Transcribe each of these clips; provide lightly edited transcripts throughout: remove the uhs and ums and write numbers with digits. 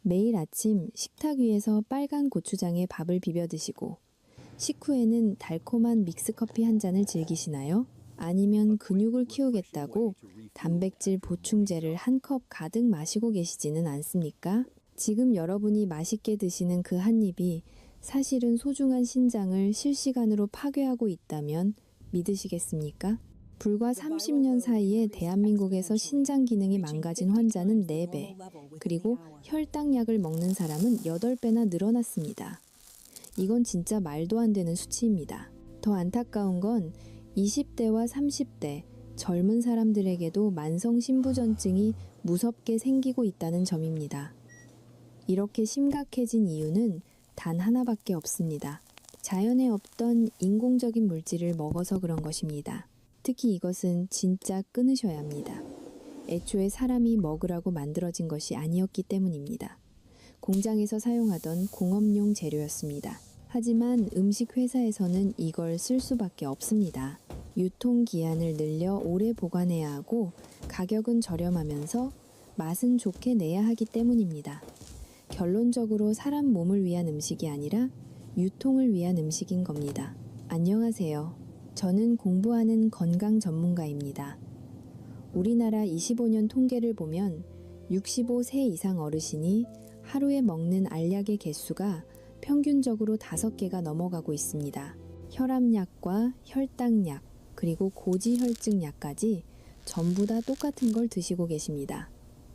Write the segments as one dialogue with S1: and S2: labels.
S1: 매일 아침 식탁 위에서 빨간 고추장에 밥을 비벼 드시고 식후에는 달콤한 믹스커피 한 잔을 즐기시나요? 아니면 근육을 키우겠다고 단백질 보충제를 한 컵 가득 마시고 계시지는 않습니까? 지금 여러분이 맛있게 드시는 그 한 입이 사실은 소중한 신장을 실시간으로 파괴하고 있다면 믿으시겠습니까? 불과 30년 사이에 대한민국에서 신장 기능이 망가진 환자는 4배, 그리고 혈당약을 먹는 사람은 8배나 늘어났습니다. 이건 진짜 말도 안 되는 수치입니다. 더 안타까운 건 20대와 30대 젊은 사람들에게도 만성 신부전증이 무섭게 생기고 있다는 점입니다. 이렇게 심각해진 이유는 단 하나밖에 없습니다. 자연에 없던 인공적인 물질을 먹어서 그런 것입니다. 특히 이것은 진짜 끊으셔야 합니다. 애초에 사람이 먹으라고 만들어진 것이 아니었기 때문입니다. 공장에서 사용하던 공업용 재료였습니다. 하지만 음식 회사에서는 이걸 쓸 수밖에 없습니다. 유통기한을 늘려 오래 보관해야 하고 가격은 저렴하면서 맛은 좋게 내야 하기 때문입니다. 결론적으로 사람 몸을 위한 음식이 아니라 유통을 위한 음식인 겁니다. 안녕하세요. 저는 공부하는 건강 전문가입니다. 우리나라 25년 통계를 보면 65세 이상 어르신이 하루에 먹는 알약의 개수가 평균적으로 5개가 넘어가고 있습니다. 혈압약과 혈당약, 그리고 고지혈증약까지 전부 다 똑같은 걸 드시고 계십니다.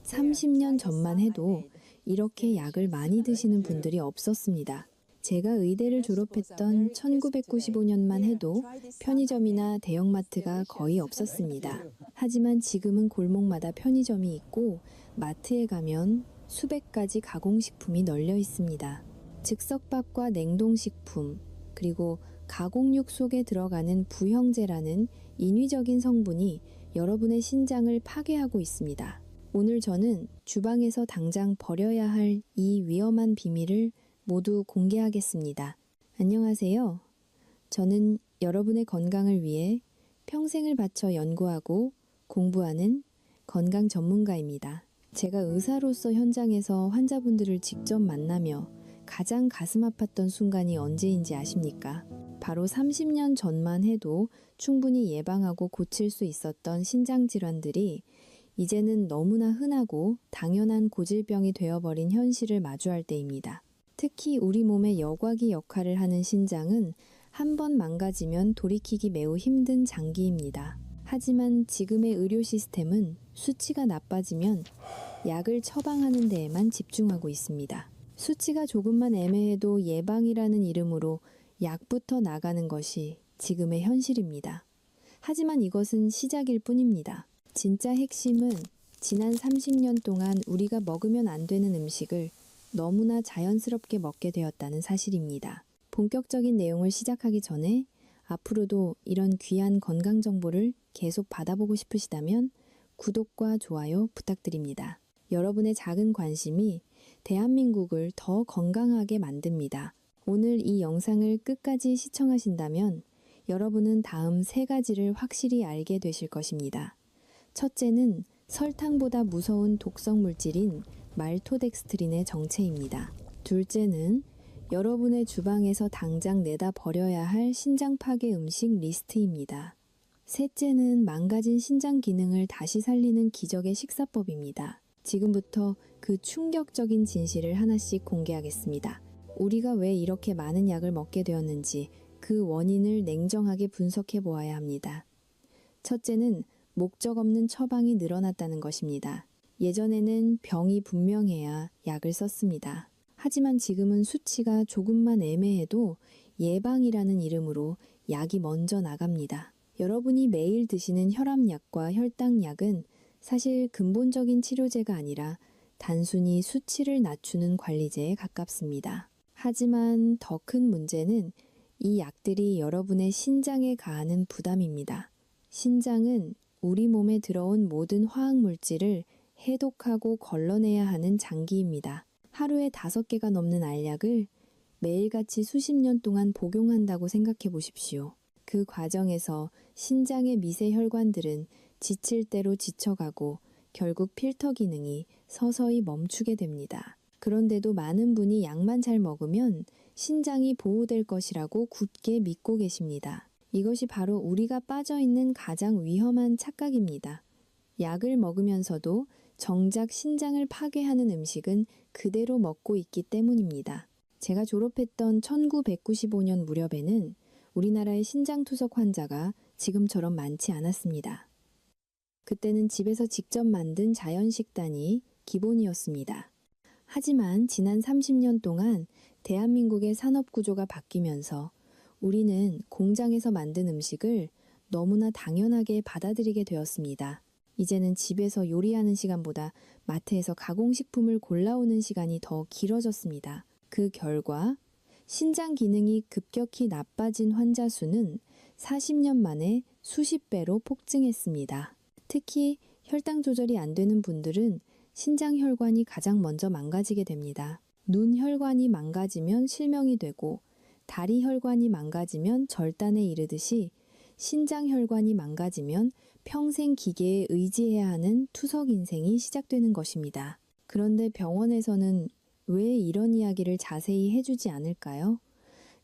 S1: 30년 전만 해도 이렇게 약을 많이 드시는 분들이 없었습니다. 제가 의대를 졸업했던 1995년만 해도 편의점이나 대형마트가 거의 없었습니다. 하지만 지금은 골목마다 편의점이 있고 마트에 가면 수백 가지 가공식품이 널려 있습니다. 즉석밥과 냉동식품, 그리고 가공육 속에 들어가는 부형제라는 인위적인 성분이 여러분의 신장을 파괴하고 있습니다. 오늘 저는 주방에서 당장 버려야 할 이 위험한 비밀을 모두 공개하겠습니다. 안녕하세요. 저는 여러분의 건강을 위해 평생을 바쳐 연구하고 공부하는 건강 전문가입니다. 제가 의사로서 현장에서 환자분들을 직접 만나며 가장 가슴 아팠던 순간이 언제인지 아십니까? 바로 30년 전만 해도 충분히 예방하고 고칠 수 있었던 신장질환들이 이제는 너무나 흔하고 당연한 고질병이 되어버린 현실을 마주할 때입니다. 특히 우리 몸의 여과기 역할을 하는 신장은 한 번 망가지면 돌이키기 매우 힘든 장기입니다. 하지만 지금의 의료 시스템은 수치가 나빠지면 약을 처방하는 데에만 집중하고 있습니다. 수치가 조금만 애매해도 예방이라는 이름으로 약부터 나가는 것이 지금의 현실입니다. 하지만 이것은 시작일 뿐입니다. 진짜 핵심은 지난 30년 동안 우리가 먹으면 안 되는 음식을 너무나 자연스럽게 먹게 되었다는 사실입니다. 본격적인 내용을 시작하기 전에 앞으로도 이런 귀한 건강 정보를 계속 받아보고 싶으시다면 구독과 좋아요 부탁드립니다. 여러분의 작은 관심이 대한민국을 더 건강하게 만듭니다. 오늘 이 영상을 끝까지 시청하신다면 여러분은 다음 3가지를 확실히 알게 되실 것입니다. 첫째는 설탕보다 무서운 독성 물질인 말토덱스트린의 정체입니다. 둘째는 여러분의 주방에서 당장 내다 버려야 할 신장 파괴 음식 리스트입니다. 셋째는 망가진 신장 기능을 다시 살리는 기적의 식사법입니다. 지금부터 그 충격적인 진실을 하나씩 공개하겠습니다. 우리가 왜 이렇게 많은 약을 먹게 되었는지 그 원인을 냉정하게 분석해 보아야 합니다. 첫째는 목적 없는 처방이 늘어났다는 것입니다. 예전에는 병이 분명해야 약을 썼습니다. 하지만 지금은 수치가 조금만 애매해도 예방이라는 이름으로 약이 먼저 나갑니다. 여러분이 매일 드시는 혈압약과 혈당약은 사실 근본적인 치료제가 아니라 단순히 수치를 낮추는 관리제에 가깝습니다. 하지만 더 큰 문제는 이 약들이 여러분의 신장에 가하는 부담입니다. 신장은 우리 몸에 들어온 모든 화학물질을 해독하고 걸러내야 하는 장기입니다. 하루에 5개가 넘는 알약을 매일같이 수십 년 동안 복용한다고 생각해 보십시오. 그 과정에서 신장의 미세 혈관들은 지칠 대로 지쳐가고 결국 필터 기능이 서서히 멈추게 됩니다. 그런데도 많은 분이 약만 잘 먹으면 신장이 보호될 것이라고 굳게 믿고 계십니다. 이것이 바로 우리가 빠져 있는 가장 위험한 착각입니다. 약을 먹으면서도 정작 신장을 파괴하는 음식은 그대로 먹고 있기 때문입니다. 제가 졸업했던 1995년 무렵에는 우리나라의 신장투석 환자가 지금처럼 많지 않았습니다. 그때는 집에서 직접 만든 자연식단이 기본이었습니다. 하지만 지난 30년 동안 대한민국의 산업구조가 바뀌면서 우리는 공장에서 만든 음식을 너무나 당연하게 받아들이게 되었습니다. 이제는 집에서 요리하는 시간보다 마트에서 가공식품을 골라오는 시간이 더 길어졌습니다. 그 결과 신장 기능이 급격히 나빠진 환자 수는 40년 만에 수십 배로 폭증했습니다. 특히 혈당 조절이 안 되는 분들은 신장 혈관이 가장 먼저 망가지게 됩니다. 눈 혈관이 망가지면 실명이 되고 다리 혈관이 망가지면 절단에 이르듯이 신장 혈관이 망가지면 평생 기계에 의지해야 하는 투석 인생이 시작되는 것입니다. 그런데 병원에서는 왜 이런 이야기를 자세히 해주지 않을까요?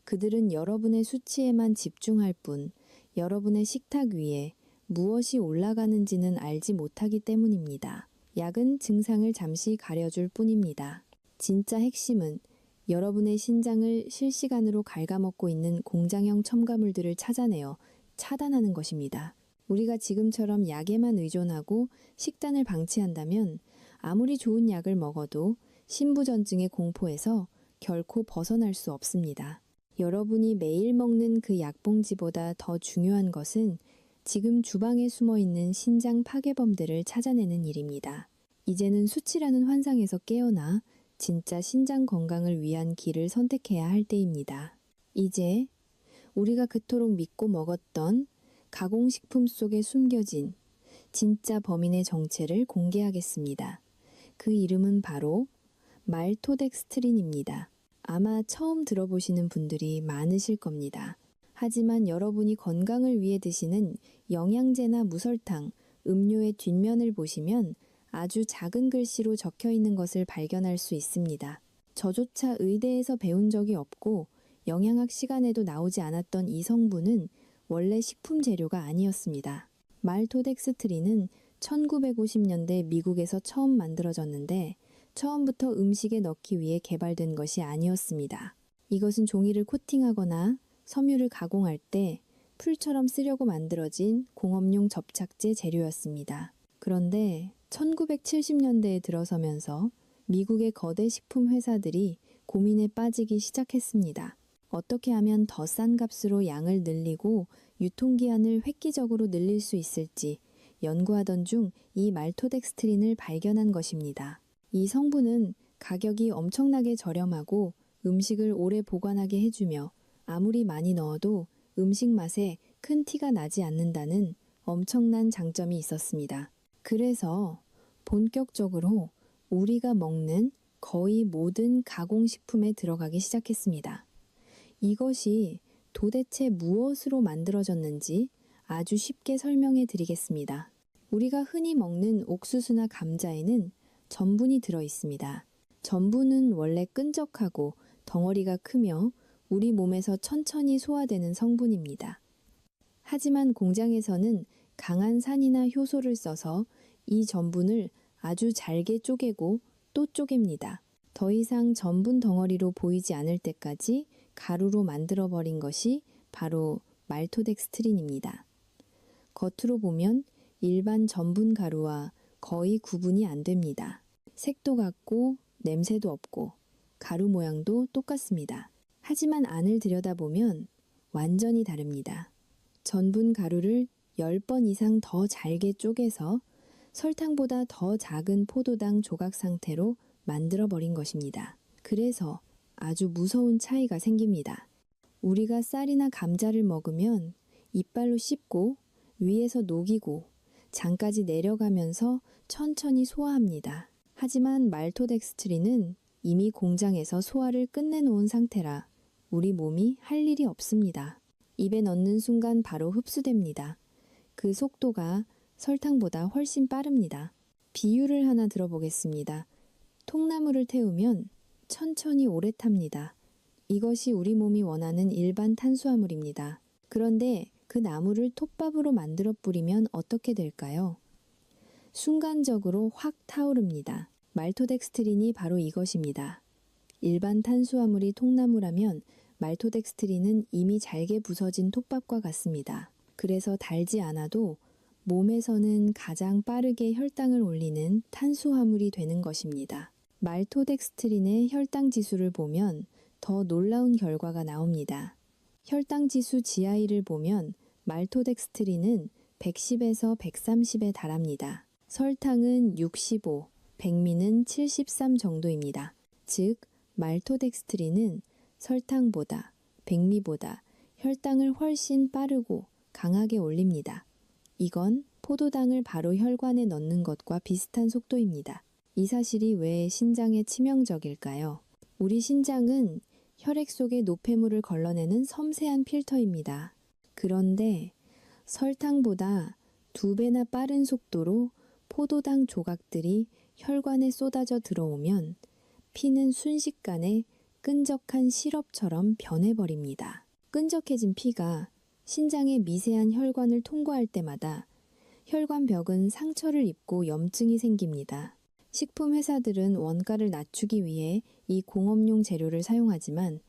S1: 그들은 여러분의 수치에만 집중할 뿐 여러분의 식탁 위에 무엇이 올라가는지는 알지 못하기 때문입니다. 약은 증상을 잠시 가려줄 뿐입니다. 진짜 핵심은 여러분의 신장을 실시간으로 갉아먹고 있는 공장형 첨가물들을 찾아내어 차단하는 것입니다. 우리가 지금처럼 약에만 의존하고 식단을 방치한다면 아무리 좋은 약을 먹어도 신부전증의 공포에서 결코 벗어날 수 없습니다. 여러분이 매일 먹는 그 약봉지보다 더 중요한 것은 지금 주방에 숨어있는 신장 파괴범들을 찾아내는 일입니다. 이제는 수치라는 환상에서 깨어나 진짜 신장 건강을 위한 길을 선택해야 할 때입니다. 이제 우리가 그토록 믿고 먹었던 가공식품 속에 숨겨진 진짜 범인의 정체를 공개하겠습니다. 그 이름은 바로 말토덱스트린입니다. 아마 처음 들어보시는 분들이 많으실 겁니다. 하지만 여러분이 건강을 위해 드시는 영양제나 무설탕, 음료의 뒷면을 보시면 아주 작은 글씨로 적혀 있는 것을 발견할 수 있습니다. 저조차 의대에서 배운 적이 없고 영양학 시간에도 나오지 않았던 이 성분은 원래 식품 재료가 아니었습니다. 말토덱스트린은 1950년대 미국에서 처음 만들어졌는데 처음부터 음식에 넣기 위해 개발된 것이 아니었습니다. 이것은 종이를 코팅하거나 섬유를 가공할 때 풀처럼 쓰려고 만들어진 공업용 접착제 재료였습니다. 그런데 1970년대에 들어서면서 미국의 거대 식품 회사들이 고민에 빠지기 시작했습니다. 어떻게 하면 더 싼 값으로 양을 늘리고 유통기한을 획기적으로 늘릴 수 있을지 연구하던 중 이 말토덱스트린을 발견한 것입니다. 이 성분은 가격이 엄청나게 저렴하고 음식을 오래 보관하게 해주며 아무리 많이 넣어도 음식 맛에 큰 티가 나지 않는다는 엄청난 장점이 있었습니다. 그래서 본격적으로 우리가 먹는 거의 모든 가공식품에 들어가기 시작했습니다. 이것이 도대체 무엇으로 만들어졌는지 아주 쉽게 설명해 드리겠습니다. 우리가 흔히 먹는 옥수수나 감자에는 전분이 들어 있습니다. 전분은 원래 끈적하고 덩어리가 크며 우리 몸에서 천천히 소화되는 성분입니다. 하지만 공장에서는 강한 산이나 효소를 써서 이 전분을 아주 잘게 쪼개고 또 쪼갭니다. 더 이상 전분 덩어리로 보이지 않을 때까지 가루로 만들어버린 것이 바로 말토덱스트린입니다. 겉으로 보면 일반 전분 가루와 거의 구분이 안 됩니다. 색도 같고 냄새도 없고 가루 모양도 똑같습니다. 하지만 안을 들여다보면 완전히 다릅니다. 전분 가루를 10번 이상 더 잘게 쪼개서 설탕보다 더 작은 포도당 조각 상태로 만들어버린 것입니다. 그래서 아주 무서운 차이가 생깁니다. 우리가 쌀이나 감자를 먹으면 이빨로 씹고 위에서 녹이고 장까지 내려가면서 천천히 소화합니다. 하지만 말토덱스트린은 이미 공장에서 소화를 끝내놓은 상태라 우리 몸이 할 일이 없습니다. 입에 넣는 순간 바로 흡수됩니다. 그 속도가 설탕보다 훨씬 빠릅니다. 비유를 하나 들어보겠습니다. 통나무를 태우면 천천히 오래 탑니다. 이것이 우리 몸이 원하는 일반 탄수화물입니다. 그런데 그 나무를 톱밥으로 만들어 뿌리면 어떻게 될까요? 순간적으로 확 타오릅니다. 말토덱스트린이 바로 이것입니다. 일반 탄수화물이 통나무라면 말토덱스트린은 이미 잘게 부서진 톱밥과 같습니다. 그래서 달지 않아도 몸에서는 가장 빠르게 혈당을 올리는 탄수화물이 되는 것입니다. 말토덱스트린의 혈당 지수를 보면 더 놀라운 결과가 나옵니다. 혈당 지수 GI를 보면 말토덱스트린은 110에서 130에 달합니다. 설탕은 65, 백미는 73 정도입니다. 즉, 말토덱스트린은 설탕보다, 백미보다 혈당을 훨씬 빠르고 강하게 올립니다. 이건 포도당을 바로 혈관에 넣는 것과 비슷한 속도입니다. 이 사실이 왜 신장에 치명적일까요? 우리 신장은 혈액 속의 노폐물을 걸러내는 섬세한 필터입니다. 그런데 설탕보다 2배나 빠른 속도로 포도당 조각들이 혈관에 쏟아져 들어오면 피는 순식간에 끈적한 시럽처럼 변해버립니다. 끈적해진 피가 신장의 미세한 혈관을 통과할 때마다 혈관벽은 상처를 입고 염증이 생깁니다. 식품 회사들은 원가를 낮추기 위해 이 공업용 재료를 사용하지만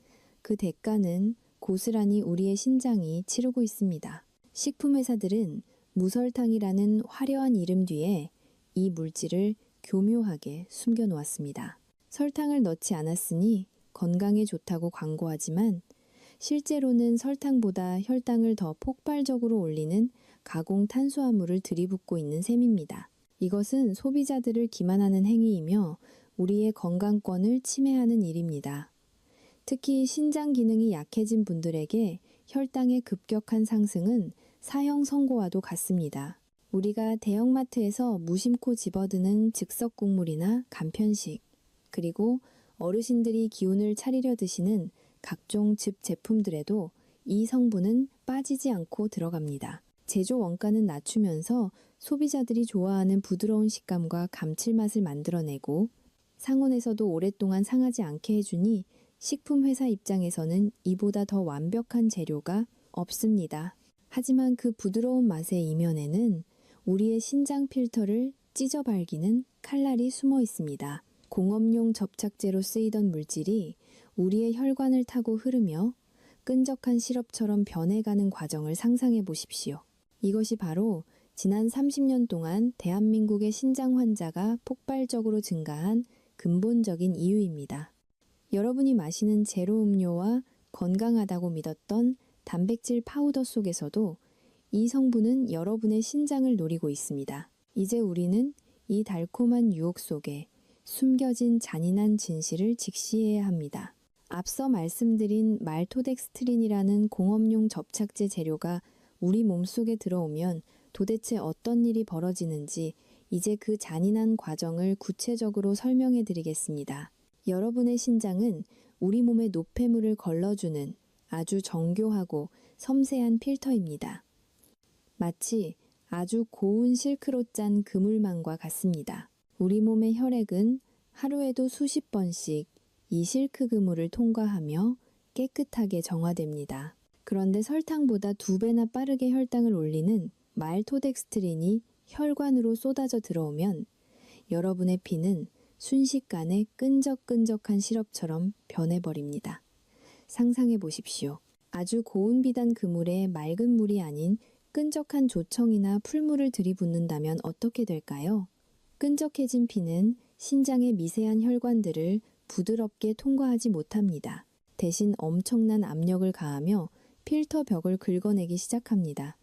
S1: 그 대가는 고스란히 우리의 신장이 치르고 있습니다. 식품 회사들은 무설탕이라는 화려한 이름 뒤에 이 물질을 교묘하게 숨겨 놓았습니다. 설탕을 넣지 않았으니 건강에 좋다고 광고하지만 실제로는 설탕보다 혈당을 더 폭발적으로 올리는 가공 탄수화물을 들이붓고 있는 셈입니다. 이것은 소비자들을 기만하는 행위이며 우리의 건강권을 침해하는 일입니다. 특히 신장 기능이 약해진 분들에게 혈당의 급격한 상승은 사형 선고와도 같습니다. 우리가 대형마트에서 무심코 집어드는 즉석 국물이나 간편식, 그리고 어르신들이 기운을 차리려 드시는 각종 즙 제품들에도 이 성분은 빠지지 않고 들어갑니다. 제조 원가는 낮추면서 소비자들이 좋아하는 부드러운 식감과 감칠맛을 만들어내고 상온에서도 오랫동안 상하지 않게 해주니 식품 회사 입장에서는 이보다 더 완벽한 재료가 없습니다. 하지만 그 부드러운 맛의 이면에는 우리의 신장 필터를 찢어발기는 칼날이 숨어 있습니다. 공업용 접착제로 쓰이던 물질이 우리의 혈관을 타고 흐르며 끈적한 시럽처럼 변해가는 과정을 상상해 보십시오. 이것이 바로 지난 30년 동안 대한민국의 신장 환자가 폭발적으로 증가한 근본적인 이유입니다. 여러분이 마시는 제로 음료와 건강하다고 믿었던 단백질 파우더 속에서도 이 성분은 여러분의 신장을 노리고 있습니다. 이제 우리는 이 달콤한 유혹 속에 숨겨진 잔인한 진실을 직시해야 합니다. 앞서 말씀드린 말토덱스트린이라는 공업용 접착제 재료가 우리 몸속에 들어오면 도대체 어떤 일이 벌어지는지 이제 그 잔인한 과정을 구체적으로 설명해 드리겠습니다. 여러분의 신장은 우리 몸의 노폐물을 걸러주는 아주 정교하고 섬세한 필터입니다. 마치 아주 고운 실크로 짠 그물망과 같습니다. 우리 몸의 혈액은 하루에도 수십 번씩 이 실크 그물을 통과하며 깨끗하게 정화됩니다. 그런데 설탕보다 2배나 빠르게 혈당을 올리는 말토덱스트린이 혈관으로 쏟아져 들어오면 여러분의 피는 순식간에 끈적끈적한 시럽처럼 변해버립니다. 상상해 보십시오. 아주 고운 비단 그물에 맑은 물이 아닌 끈적한 조청이나 풀물을 들이붓는다면 어떻게 될까요? 끈적해진 피는 신장의 미세한 혈관들을 부드럽게 통과하지 못합니다. 대신 엄청난 압력을 가하며 필터 벽을 긁어내기 시작합니다.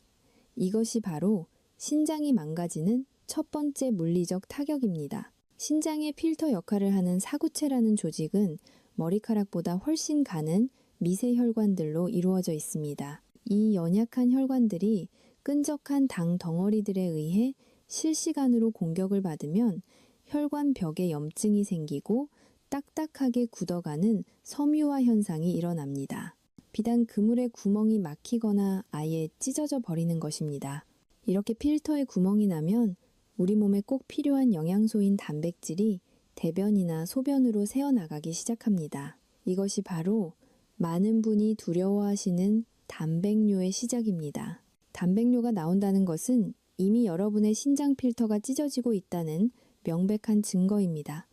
S1: 이것이 바로 신장이 망가지는 첫 번째 물리적 타격입니다. 신장의 필터 역할을 하는 사구체라는 조직은 머리카락보다 훨씬 가는 미세 혈관들로 이루어져 있습니다. 이 연약한 혈관들이 끈적한 당 덩어리들에 의해 실시간으로 공격을 받으면 혈관 벽에 염증이 생기고 딱딱하게 굳어가는 섬유화 현상이 일어납니다. 비단 그물의 구멍이 막히거나 아예 찢어져 버리는 것입니다. 이렇게 필터에 구멍이 나면 우리 몸에 꼭 필요한 영양소인 단백질이 대변이나 소변으로 새어나가기 시작합니다. 이것이 바로 많은 분이 두려워하시는 단백뇨의 시작입니다. 단백뇨가 나온다는 것은 이미 여러분의 신장 필터가 찢어지고 있다는 명백한 증거입니다.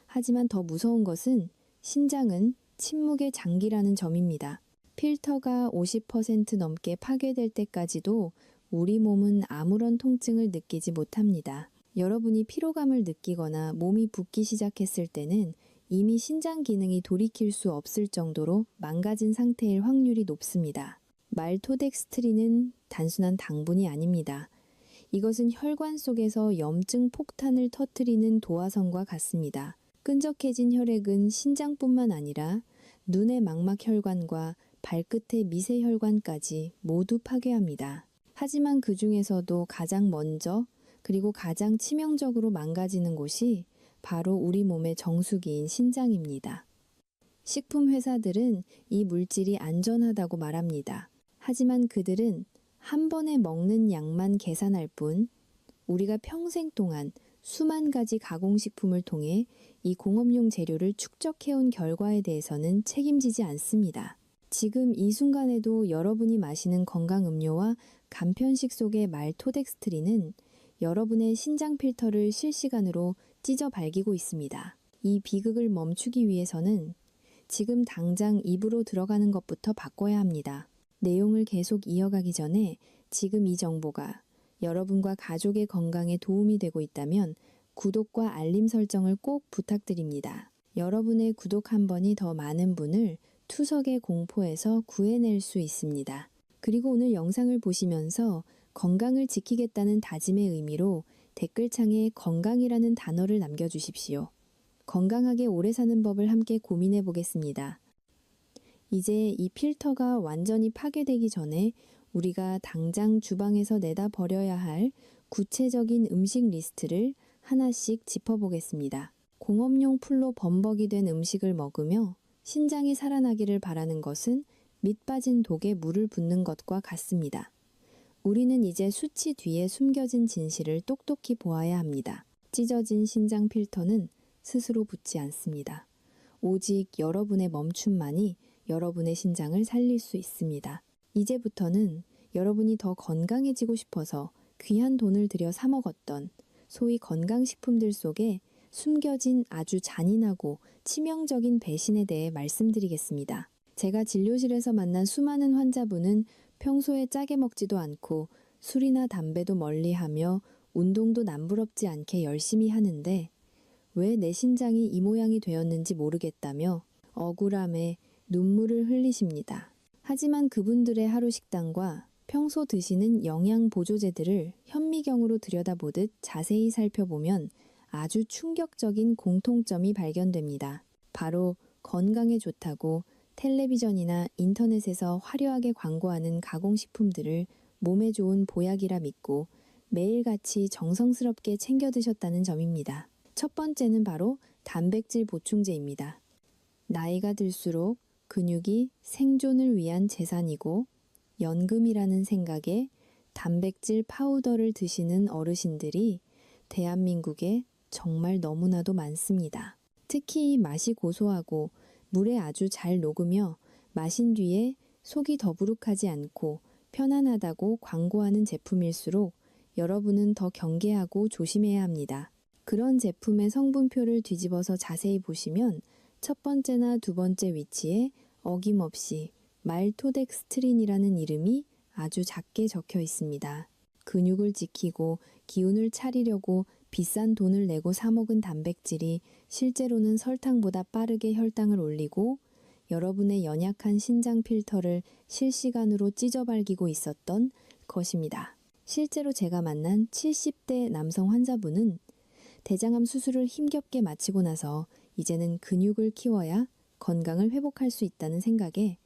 S1: 하지만 더 무서운 것은 신장은 침묵의 장기라는 점입니다. 필터가 50% 넘게 파괴될 때까지도 우리 몸은 아무런 통증을 느끼지 못합니다. 여러분이 피로감을 느끼거나 몸이 붓기 시작했을 때는 이미 신장 기능이 돌이킬 수 없을 정도로 망가진 상태일 확률이 높습니다. 말토덱스트린은 단순한 당분이 아닙니다. 이것은 혈관 속에서 염증 폭탄을 터뜨리는 도화선과 같습니다. 끈적해진 혈액은 신장뿐만 아니라 눈의 망막혈관과 발끝의 미세혈관까지 모두 파괴합니다. 하지만 그 중에서도 가장 먼저 그리고 가장 치명적으로 망가지는 곳이 바로 우리 몸의 정수기인 신장입니다. 식품 회사들은 이 물질이 안전하다고 말합니다. 하지만 그들은 한 번에 먹는 양만 계산할 뿐 우리가 평생 동안 수만 가지 가공식품을 통해 이 공업용 재료를 축적해온 결과에 대해서는 책임지지 않습니다. 지금 이 순간에도 여러분이 마시는 건강음료와 간편식 속의 말토덱스트린은 여러분의 신장 필터를 실시간으로 찢어 발기고 있습니다. 이 비극을 멈추기 위해서는 지금 당장 입으로 들어가는 것부터 바꿔야 합니다. 내용을 계속 이어가기 전에 지금 이 정보가 여러분과 가족의 건강에 도움이 되고 있다면 구독과 알림 설정을 꼭 부탁드립니다. 여러분의 구독 한 번이 더 많은 분을 투석의 공포에서 구해낼 수 있습니다. 그리고 오늘 영상을 보시면서 건강을 지키겠다는 다짐의 의미로 댓글창에 건강이라는 단어를 남겨주십시오. 건강하게 오래 사는 법을 함께 고민해 보겠습니다. 이제 이 필터가 완전히 파괴되기 전에 우리가 당장 주방에서 내다 버려야 할 구체적인 음식 리스트를 하나씩 짚어보겠습니다. 공업용 풀로 범벅이 된 음식을 먹으며 신장이 살아나기를 바라는 것은 밑 빠진 독에 물을 붓는 것과 같습니다. 우리는 이제 수치 뒤에 숨겨진 진실을 똑똑히 보아야 합니다. 찢어진 신장 필터는 스스로 붙지 않습니다. 오직 여러분의 멈춤만이 여러분의 신장을 살릴 수 있습니다. 이제부터는 여러분이 더 건강해지고 싶어서 귀한 돈을 들여 사 먹었던 소위 건강식품들 속에 숨겨진 아주 잔인하고 치명적인 배신에 대해 말씀드리겠습니다. 제가 진료실에서 만난 수많은 환자분은 평소에 짜게 먹지도 않고 술이나 담배도 멀리하며 운동도 남부럽지 않게 열심히 하는데 왜 내 신장이 이 모양이 되었는지 모르겠다며 억울함에 눈물을 흘리십니다. 하지만 그분들의 하루 식단과 평소 드시는 영양 보조제들을 현미경으로 들여다보듯 자세히 살펴보면 아주 충격적인 공통점이 발견됩니다. 바로 건강에 좋다고 텔레비전이나 인터넷에서 화려하게 광고하는 가공식품들을 몸에 좋은 보약이라 믿고 매일같이 정성스럽게 챙겨 드셨다는 점입니다. 첫 번째는 바로 단백질 보충제입니다. 나이가 들수록 근육이 생존을 위한 재산이고 연금이라는 생각에 단백질 파우더를 드시는 어르신들이 대한민국에 정말 너무나도 많습니다. 특히 맛이 고소하고 물에 아주 잘 녹으며 마신 뒤에 속이 더부룩하지 않고 편안하다고 광고하는 제품일수록 여러분은 더 경계하고 조심해야 합니다. 그런 제품의 성분표를 뒤집어서 자세히 보시면 첫 번째나 두 번째 위치에 어김없이 말토덱스트린이라는 이름이 아주 작게 적혀 있습니다. 근육을 지키고 기운을 차리려고 비싼 돈을 내고 사 먹은 단백질이 실제로는 설탕보다 빠르게 혈당을 올리고 여러분의 연약한 신장 필터를 실시간으로 찢어발기고 있었던 것입니다. 실제로 제가 만난 70대 남성 환자분은 대장암 수술을 힘겹게 마치고 나서 이제는 근육을 키워야 건강을 회복할 수 있다는 생각에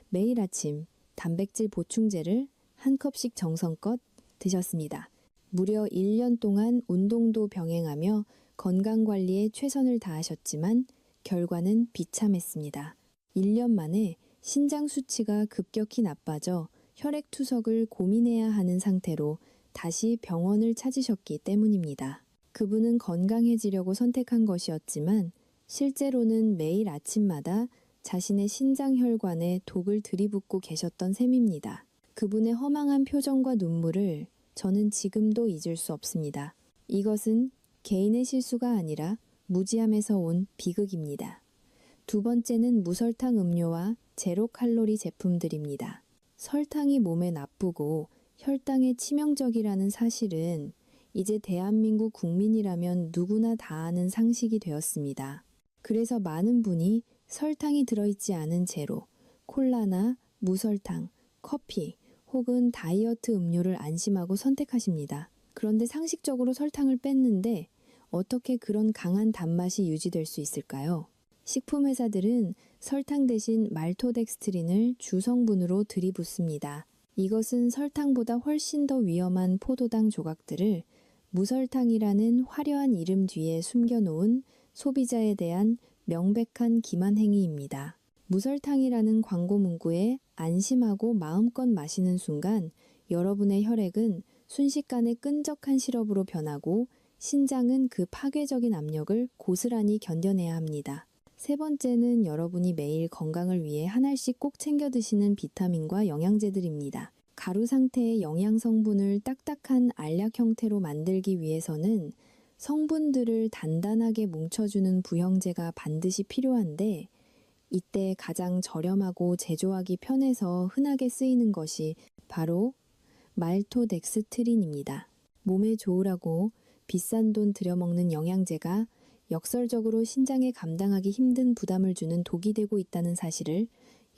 S1: 매일 아침 단백질 보충제를 한 컵씩 정성껏 드셨습니다. 무려 1년 동안 운동도 병행하며 건강관리에 최선을 다하셨지만 결과는 비참했습니다. 1년 만에 신장 수치가 급격히 나빠져 혈액투석을 고민해야 하는 상태로 다시 병원을 찾으셨기 때문입니다. 그분은 건강해지려고 선택한 것이었지만 실제로는 매일 아침마다 자신의 신장 혈관에 독을 들이붓고 계셨던 셈입니다. 그분의 허망한 표정과 눈물을 저는 지금도 잊을 수 없습니다. 이것은 개인의 실수가 아니라 무지함에서 온 비극입니다. 두 번째는 무설탕 음료와 제로 칼로리 제품들입니다. 설탕이 몸에 나쁘고 혈당에 치명적이라는 사실은 이제 대한민국 국민이라면 누구나 다 아는 상식이 되었습니다. 그래서 많은 분이 설탕이 들어있지 않은 제로, 콜라나 무설탕, 커피 혹은 다이어트 음료를 안심하고 선택하십니다. 그런데 상식적으로 설탕을 뺐는데 어떻게 그런 강한 단맛이 유지될 수 있을까요? 식품회사들은 설탕 대신 말토덱스트린을 주성분으로 들이붓습니다. 이것은 설탕보다 훨씬 더 위험한 포도당 조각들을 무설탕이라는 화려한 이름 뒤에 숨겨놓은 소비자에 대한 명백한 기만 행위입니다. 무설탕이라는 광고 문구에 안심하고 마음껏 마시는 순간 여러분의 혈액은 순식간에 끈적한 시럽으로 변하고 신장은 그 파괴적인 압력을 고스란히 견뎌내야 합니다. 세 번째는 여러분이 매일 건강을 위해 한 알씩 꼭 챙겨 드시는 비타민과 영양제들입니다. 가루 상태의 영양 성분을 딱딱한 알약 형태로 만들기 위해서는 성분들을 단단하게 뭉쳐주는 부형제가 반드시 필요한데 이때 가장 저렴하고 제조하기 편해서 흔하게 쓰이는 것이 바로 말토덱스트린입니다. 몸에 좋으라고 비싼 돈 들여먹는 영양제가 역설적으로 신장에 감당하기 힘든 부담을 주는 독이 되고 있다는 사실을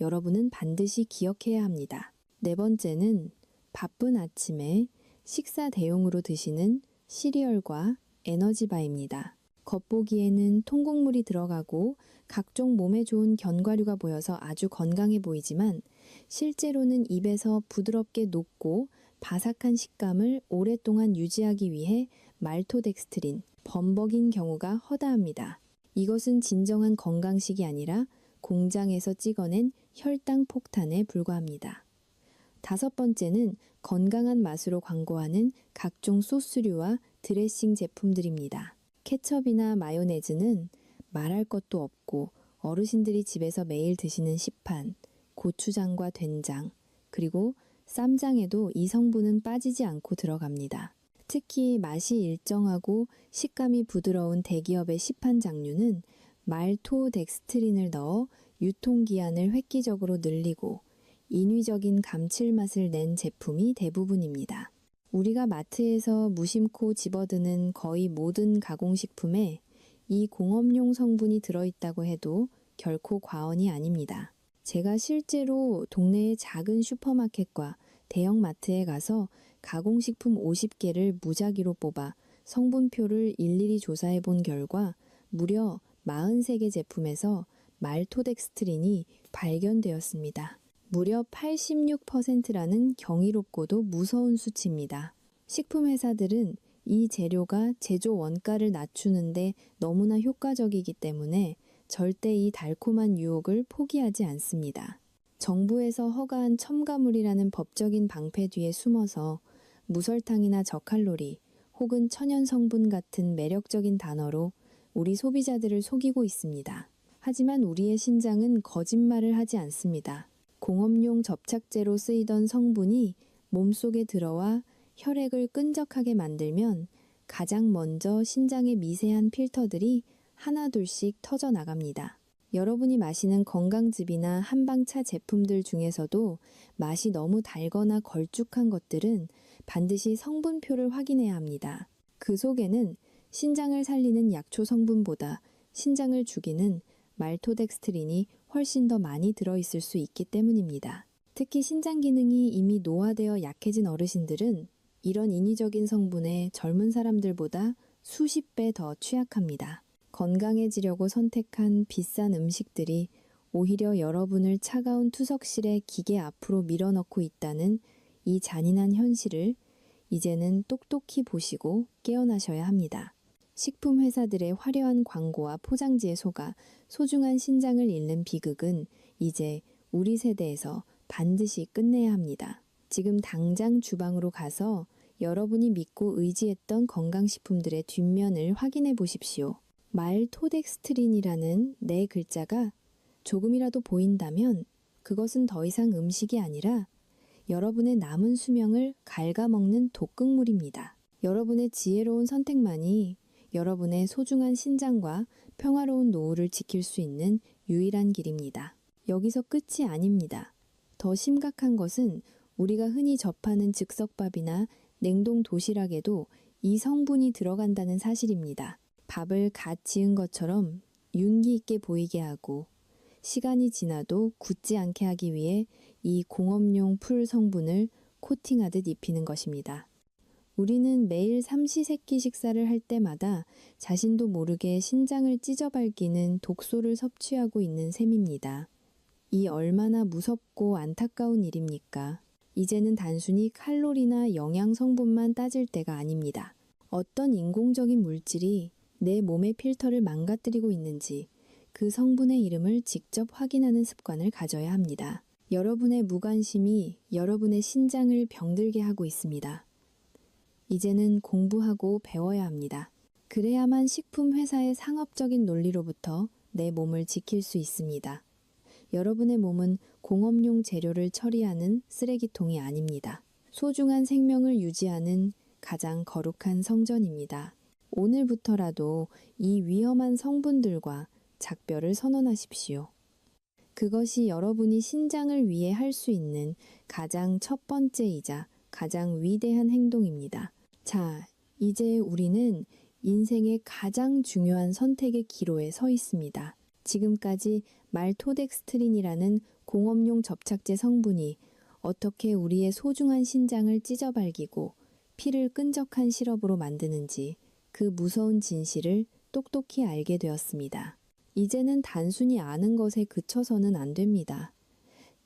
S1: 여러분은 반드시 기억해야 합니다. 네 번째는 바쁜 아침에 식사 대용으로 드시는 시리얼과 에너지바입니다. 겉보기에는 통곡물이 들어가고 각종 몸에 좋은 견과류가 보여서 아주 건강해 보이지만 실제로는 입에서 부드럽게 녹고 바삭한 식감을 오랫동안 유지하기 위해 말토덱스트린, 범벅인 경우가 허다합니다. 이것은 진정한 건강식이 아니라 공장에서 찍어낸 혈당 폭탄에 불과합니다. 다섯 번째는 건강한 맛으로 광고하는 각종 소스류와 드레싱 제품들입니다. 케첩이나 마요네즈는 말할 것도 없고 어르신들이 집에서 매일 드시는 시판, 고추장과 된장, 그리고 쌈장에도 이 성분은 빠지지 않고 들어갑니다. 특히 맛이 일정하고 식감이 부드러운 대기업의 시판 장류는 말토덱스트린을 넣어 유통기한을 획기적으로 늘리고 인위적인 감칠맛을 낸 제품이 대부분입니다. 우리가 마트에서 무심코 집어드는 거의 모든 가공식품에 이 공업용 성분이 들어있다고 해도 결코 과언이 아닙니다. 제가 실제로 동네의 작은 슈퍼마켓과 대형마트에 가서 가공식품 50개를 무작위로 뽑아 성분표를 일일이 조사해 본 결과 무려 43개 제품에서 말토덱스트린이 발견되었습니다. 무려 86%라는 경이롭고도 무서운 수치입니다. 식품회사들은 이 재료가 제조 원가를 낮추는데 너무나 효과적이기 때문에 절대 이 달콤한 유혹을 포기하지 않습니다. 정부에서 허가한 첨가물이라는 법적인 방패 뒤에 숨어서 무설탕이나 저칼로리 혹은 천연 성분 같은 매력적인 단어로 우리 소비자들을 속이고 있습니다. 하지만 우리의 신장은 거짓말을 하지 않습니다. 공업용 접착제로 쓰이던 성분이 몸속에 들어와 혈액을 끈적하게 만들면 가장 먼저 신장의 미세한 필터들이 하나둘씩 터져 나갑니다. 여러분이 마시는 건강즙이나 한방차 제품들 중에서도 맛이 너무 달거나 걸쭉한 것들은 반드시 성분표를 확인해야 합니다. 그 속에는 신장을 살리는 약초 성분보다 신장을 죽이는 말토덱스트린이 훨씬 더 많이 들어있을 수 있기 때문입니다. 특히 신장 기능이 이미 노화되어 약해진 어르신들은 이런 인위적인 성분에 젊은 사람들보다 수십 배 더 취약합니다. 건강해지려고 선택한 비싼 음식들이 오히려 여러분을 차가운 투석실의 기계 앞으로 밀어넣고 있다는 이 잔인한 현실을 이제는 똑똑히 보시고 깨어나셔야 합니다. 식품 회사들의 화려한 광고와 포장지에 속아 소중한 신장을 잃는 비극은 이제 우리 세대에서 반드시 끝내야 합니다. 지금 당장 주방으로 가서 여러분이 믿고 의지했던 건강식품들의 뒷면을 확인해 보십시오. 말토덱스트린이라는 네 글자가 조금이라도 보인다면 그것은 더 이상 음식이 아니라 여러분의 남은 수명을 갉아먹는 독극물입니다. 여러분의 지혜로운 선택만이 여러분의 소중한 신장과 평화로운 노후를 지킬 수 있는 유일한 길입니다. 여기서 끝이 아닙니다. 더 심각한 것은 우리가 흔히 접하는 즉석밥이나 냉동 도시락에도 이 성분이 들어간다는 사실입니다. 밥을 갓 지은 것처럼 윤기 있게 보이게 하고 시간이 지나도 굳지 않게 하기 위해 이 공업용 풀 성분을 코팅하듯 입히는 것입니다. 우리는 매일 삼시세끼 식사를 할 때마다 자신도 모르게 신장을 찢어밟기는 독소를 섭취하고 있는 셈입니다. 이 얼마나 무섭고 안타까운 일입니까? 이제는 단순히 칼로리나 영양 성분만 따질 때가 아닙니다. 어떤 인공적인 물질이 내 몸의 필터를 망가뜨리고 있는지 그 성분의 이름을 직접 확인하는 습관을 가져야 합니다. 여러분의 무관심이 여러분의 신장을 병들게 하고 있습니다. 이제는 공부하고 배워야 합니다. 그래야만 식품 회사의 상업적인 논리로부터 내 몸을 지킬 수 있습니다. 여러분의 몸은 공업용 재료를 처리하는 쓰레기통이 아닙니다. 소중한 생명을 유지하는 가장 거룩한 성전입니다. 오늘부터라도 이 위험한 성분들과 작별을 선언하십시오. 그것이 여러분이 신장을 위해 할 수 있는 가장 첫 번째이자 가장 위대한 행동입니다. 자, 이제 우리는 인생의 가장 중요한 선택의 기로에 서 있습니다. 지금까지 말토덱스트린이라는 공업용 접착제 성분이 어떻게 우리의 소중한 신장을 찢어발기고 피를 끈적한 시럽으로 만드는지 그 무서운 진실을 똑똑히 알게 되었습니다. 이제는 단순히 아는 것에 그쳐서는 안 됩니다.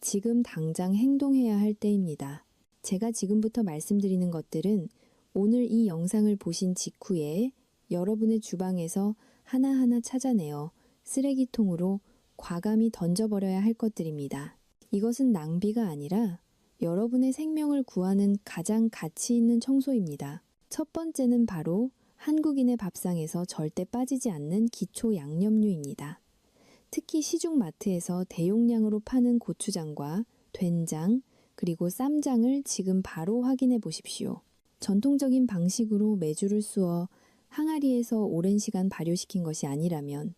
S1: 지금 당장 행동해야 할 때입니다. 제가 지금부터 말씀드리는 것들은 오늘 이 영상을 보신 직후에 여러분의 주방에서 하나하나 찾아내어 쓰레기통으로 과감히 던져버려야 할 것들입니다. 이것은 낭비가 아니라 여러분의 생명을 구하는 가장 가치 있는 청소입니다. 첫 번째는 바로 한국인의 밥상에서 절대 빠지지 않는 기초 양념류입니다. 특히 시중마트에서 대용량으로 파는 고추장과 된장, 그리고 쌈장을 지금 바로 확인해 보십시오. 전통적인 방식으로 메주를 쑤어 항아리에서 오랜 시간 발효시킨 것이 아니라면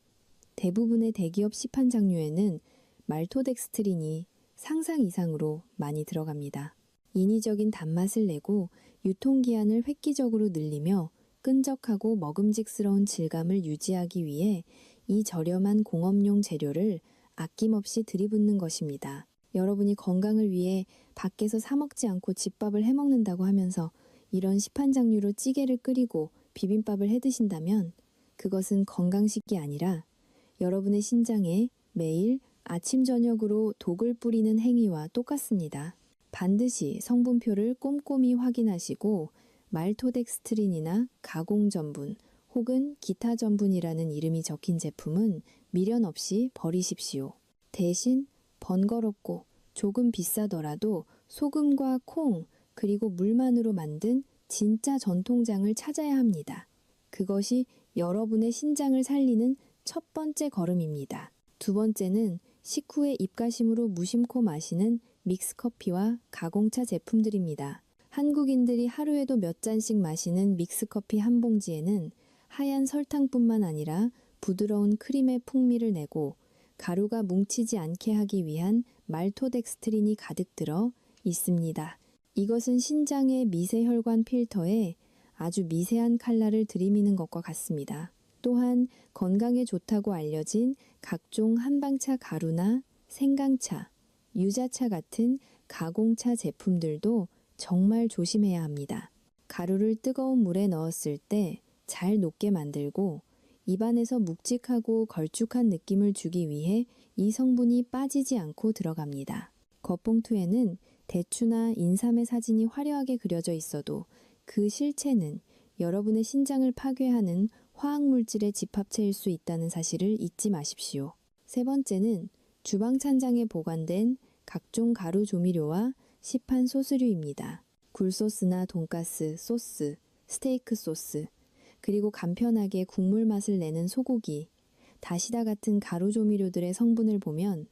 S1: 대부분의 대기업 시판장류에는 말토덱스트린이 상상 이상으로 많이 들어갑니다. 인위적인 단맛을 내고 유통기한을 획기적으로 늘리며 끈적하고 먹음직스러운 질감을 유지하기 위해 이 저렴한 공업용 재료를 아낌없이 들이붓는 것입니다. 여러분이 건강을 위해 밖에서 사 먹지 않고 집밥을 해 먹는다고 하면서 이런 시판장류로 찌개를 끓이고 비빔밥을 해 드신다면 그것은 건강식이 아니라 여러분의 신장에 매일 아침 저녁으로 독을 뿌리는 행위와 똑같습니다. 반드시 성분표를 꼼꼼히 확인하시고 말토덱스트린이나 가공전분 혹은 기타 전분이라는 이름이 적힌 제품은 미련 없이 버리십시오. 대신 번거롭고 조금 비싸더라도 소금과 콩 그리고 물만으로 만든 진짜 전통장을 찾아야 합니다. 그것이 여러분의 신장을 살리는 첫 번째 걸음입니다. 두 번째는 식후에 입가심으로 무심코 마시는 믹스커피와 가공차 제품들입니다. 한국인들이 하루에도 몇 잔씩 마시는 믹스커피 한 봉지에는 하얀 설탕뿐만 아니라 부드러운 크림의 풍미를 내고 가루가 뭉치지 않게 하기 위한 말토덱스트린이 가득 들어 있습니다. 이것은 신장의 미세혈관 필터에 아주 미세한 칼날을 들이미는 것과 같습니다. 또한 건강에 좋다고 알려진 각종 한방차 가루나 생강차, 유자차 같은 가공차 제품들도 정말 조심해야 합니다. 가루를 뜨거운 물에 넣었을 때 잘 녹게 만들고 입안에서 묵직하고 걸쭉한 느낌을 주기 위해 이 성분이 빠지지 않고 들어갑니다. 겉봉투에는 대추나 인삼의 사진이 화려하게 그려져 있어도 그 실체는 여러분의 신장을 파괴하는 화학물질의 집합체일 수 있다는 사실을 잊지 마십시오. 세 번째는 주방 찬장에 보관된 각종 가루 조미료와 시판 소스류입니다. 굴소스나 돈가스, 소스, 스테이크 소스, 그리고 간편하게 국물 맛을 내는 소고기, 다시다 같은 가루 조미료들의 성분을 보면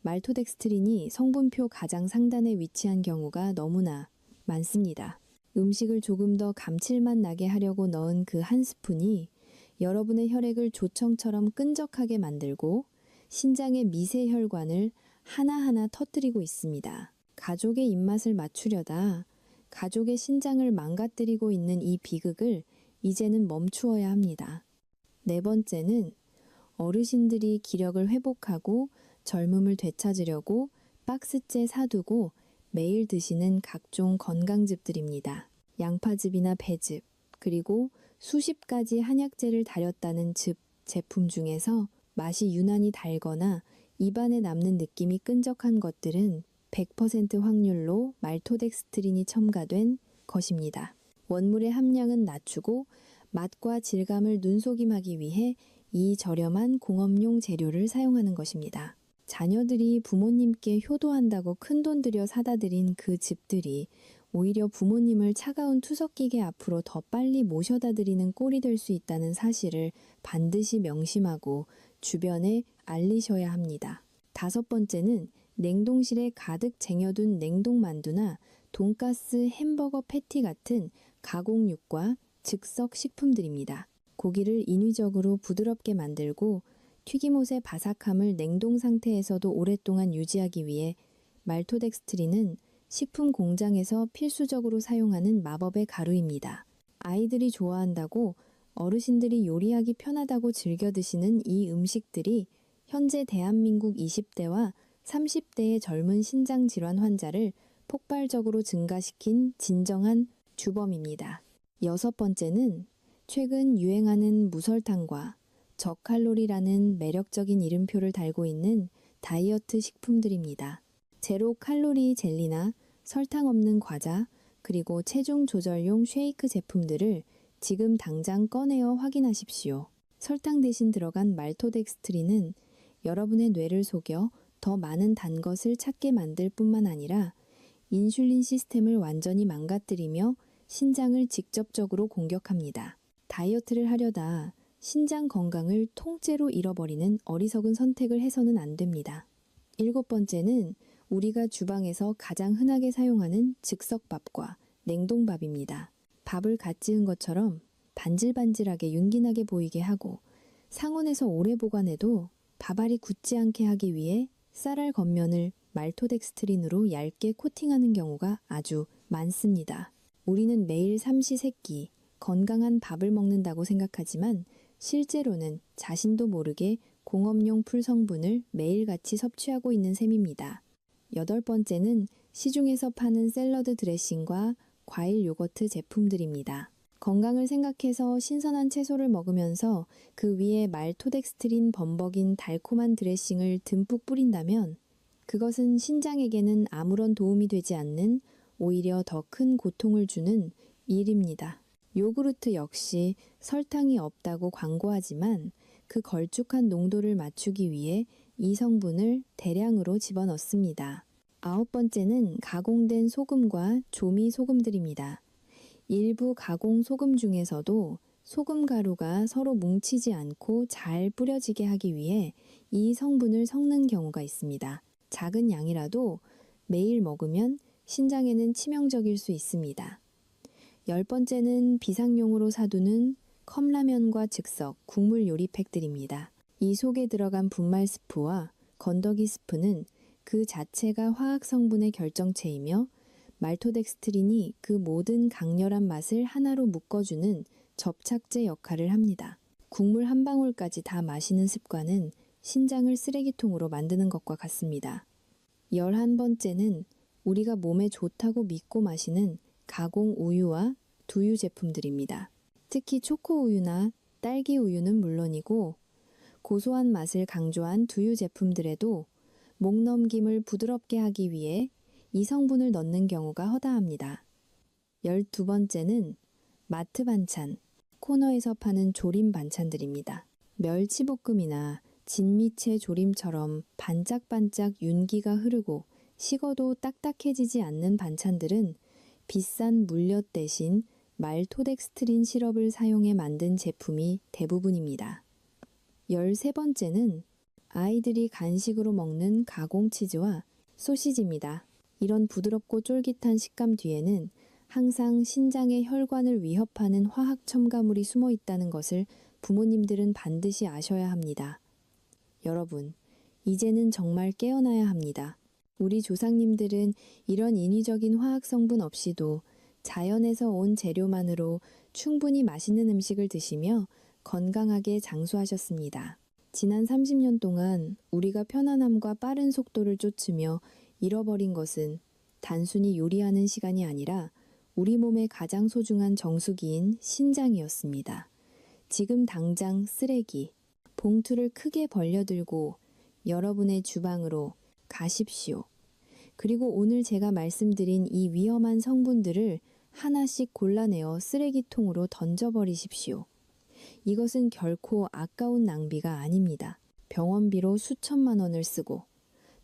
S1: 말토덱스트린이 성분표 가장 상단에 위치한 경우가 너무나 많습니다. 음식을 조금 더 감칠맛 나게 하려고 넣은 그 한 스푼이 여러분의 혈액을 조청처럼 끈적하게 만들고 신장의 미세 혈관을 하나하나 터뜨리고 있습니다. 가족의 입맛을 맞추려다 가족의 신장을 망가뜨리고 있는 이 비극을 이제는 멈추어야 합니다. 네 번째는 어르신들이 기력을 회복하고 젊음을 되찾으려고 박스째 사두고 매일 드시는 각종 건강즙들입니다. 양파즙이나 배즙, 그리고 수십 가지 한약재를 달였다는 즙 제품 중에서 맛이 유난히 달거나 입안에 남는 느낌이 끈적한 것들은 100% 확률로 말토덱스트린이 첨가된 것입니다. 원물의 함량은 낮추고 맛과 질감을 눈속임하기 위해 이 저렴한 공업용 재료를 사용하는 것입니다. 자녀들이 부모님께 효도한다고 큰돈 들여 사다 드린 그 즙들이 오히려 부모님을 차가운 투석기계 앞으로 더 빨리 모셔다 드리는 꼴이 될 수 있다는 사실을 반드시 명심하고 주변에 알리셔야 합니다. 다섯 번째는 냉동실에 가득 쟁여둔 냉동만두나 돈가스, 햄버거 패티 같은 가공육과 즉석 식품들입니다. 고기를 인위적으로 부드럽게 만들고 튀김옷의 바삭함을 냉동 상태에서도 오랫동안 유지하기 위해 말토덱스트린은 식품 공장에서 필수적으로 사용하는 마법의 가루입니다. 아이들이 좋아한다고 어르신들이 요리하기 편하다고 즐겨 드시는 이 음식들이 현재 대한민국 20대와 30대의 젊은 신장질환 환자를 폭발적으로 증가시킨 진정한 주범입니다. 여섯 번째는 최근 유행하는 무설탕과 저칼로리라는 매력적인 이름표를 달고 있는 다이어트 식품들입니다. 제로 칼로리 젤리나 설탕 없는 과자, 그리고 체중 조절용 쉐이크 제품들을 지금 당장 꺼내어 확인하십시오. 설탕 대신 들어간 말토덱스트린은 여러분의 뇌를 속여 더 많은 단 것을 찾게 만들 뿐만 아니라 인슐린 시스템을 완전히 망가뜨리며 신장을 직접적으로 공격합니다. 다이어트를 하려다 신장 건강을 통째로 잃어버리는 어리석은 선택을 해서는 안 됩니다. 일곱 번째는 우리가 주방에서 가장 흔하게 사용하는 즉석밥과 냉동밥입니다. 밥을 갓 지은 것처럼 반질반질하게 윤기나게 보이게 하고 상온에서 오래 보관해도 밥알이 굳지 않게 하기 위해 쌀알 겉면을 말토덱스트린으로 얇게 코팅하는 경우가 아주 많습니다. 우리는 매일 삼시세끼 건강한 밥을 먹는다고 생각하지만 실제로는 자신도 모르게 공업용 풀 성분을 매일같이 섭취하고 있는 셈입니다. 여덟 번째는 시중에서 파는 샐러드 드레싱과 과일 요거트 제품들입니다. 건강을 생각해서 신선한 채소를 먹으면서 그 위에 말토덱스트린 범벅인 달콤한 드레싱을 듬뿍 뿌린다면 그것은 신장에게는 아무런 도움이 되지 않는 오히려 더 큰 고통을 주는 일입니다. 요구르트 역시 설탕이 없다고 광고하지만 그 걸쭉한 농도를 맞추기 위해 이 성분을 대량으로 집어넣습니다. 아홉 번째는 가공된 소금과 조미 소금들입니다. 일부 가공 소금 중에서도 소금 가루가 서로 뭉치지 않고 잘 뿌려지게 하기 위해 이 성분을 섞는 경우가 있습니다. 작은 양이라도 매일 먹으면 신장에는 치명적일 수 있습니다. 열 번째는 비상용으로 사두는 컵라면과 즉석, 국물 요리팩들입니다. 이 속에 들어간 분말 스프와 건더기 스프는 그 자체가 화학 성분의 결정체이며 말토덱스트린이 그 모든 강렬한 맛을 하나로 묶어주는 접착제 역할을 합니다. 국물 한 방울까지 다 마시는 습관은 신장을 쓰레기통으로 만드는 것과 같습니다. 11번째는 우리가 몸에 좋다고 믿고 마시는 가공 우유와 두유 제품들입니다. 특히 초코 우유나 딸기 우유는 물론이고 고소한 맛을 강조한 두유 제품들에도 목 넘김을 부드럽게 하기 위해 이 성분을 넣는 경우가 허다합니다. 12번째는 마트 반찬, 코너에서 파는 조림 반찬들입니다. 멸치볶음이나 진미채 조림처럼 반짝반짝 윤기가 흐르고 식어도 딱딱해지지 않는 반찬들은 비싼 물엿 대신 말토덱스트린 시럽을 사용해 만든 제품이 대부분입니다. 13번째는 아이들이 간식으로 먹는 가공치즈와 소시지입니다. 이런 부드럽고 쫄깃한 식감 뒤에는 항상 신장의 혈관을 위협하는 화학 첨가물이 숨어 있다는 것을 부모님들은 반드시 아셔야 합니다. 여러분, 이제는 정말 깨어나야 합니다. 우리 조상님들은 이런 인위적인 화학 성분 없이도 자연에서 온 재료만으로 충분히 맛있는 음식을 드시며 건강하게 장수하셨습니다. 지난 30년 동안 우리가 편안함과 빠른 속도를 쫓으며 잃어버린 것은 단순히 요리하는 시간이 아니라 우리 몸의 가장 소중한 정수기인 신장이었습니다. 지금 당장 쓰레기, 봉투를 크게 벌려들고 여러분의 주방으로 가십시오. 그리고 오늘 제가 말씀드린 이 위험한 성분들을 하나씩 골라내어 쓰레기통으로 던져버리십시오. 이것은 결코 아까운 낭비가 아닙니다. 병원비로 수천만 원을 쓰고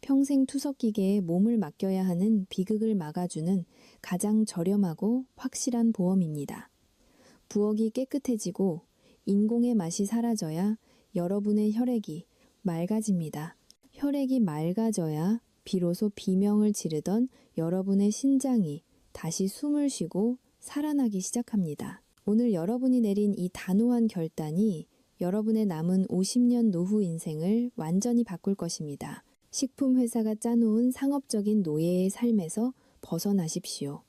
S1: 평생 투석기계에 몸을 맡겨야 하는 비극을 막아주는 가장 저렴하고 확실한 보험입니다. 부엌이 깨끗해지고 인공의 맛이 사라져야 여러분의 혈액이 맑아집니다. 혈액이 맑아져야 비로소 비명을 지르던 여러분의 신장이 다시 숨을 쉬고 살아나기 시작합니다. 오늘 여러분이 내린 이 단호한 결단이 여러분의 남은 50년 노후 인생을 완전히 바꿀 것입니다. 식품회사가 짜놓은 상업적인 노예의 삶에서 벗어나십시오.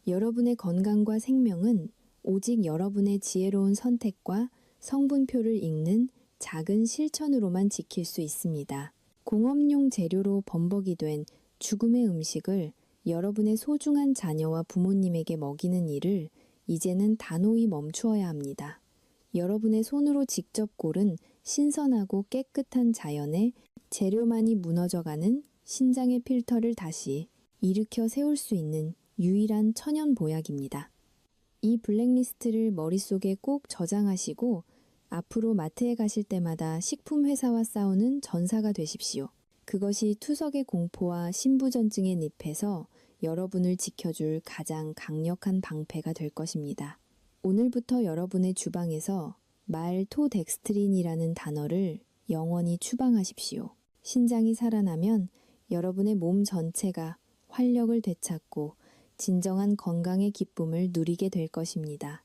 S1: 여러분의 건강과 생명은 오직 여러분의 지혜로운 선택과 성분표를 읽는 작은 실천으로만 지킬 수 있습니다. 공업용 재료로 범벅이 된 죽음의 음식을 여러분의 소중한 자녀와 부모님에게 먹이는 일을 이제는 단호히 멈추어야 합니다. 여러분의 손으로 직접 고른 신선하고 깨끗한 자연의 재료만이 무너져가는 신장의 필터를 다시 일으켜 세울 수 있는 유일한 천연 보약입니다. 이 블랙리스트를 머릿속에 꼭 저장하시고 앞으로 마트에 가실 때마다 식품회사와 싸우는 전사가 되십시오. 그것이 투석의 공포와 신부전증의 늪에서 여러분을 지켜줄 가장 강력한 방패가 될 것입니다. 오늘부터 여러분의 주방에서 말토덱스트린이라는 단어를 영원히 추방하십시오. 신장이 살아나면 여러분의 몸 전체가 활력을 되찾고 진정한 건강의 기쁨을 누리게 될 것입니다.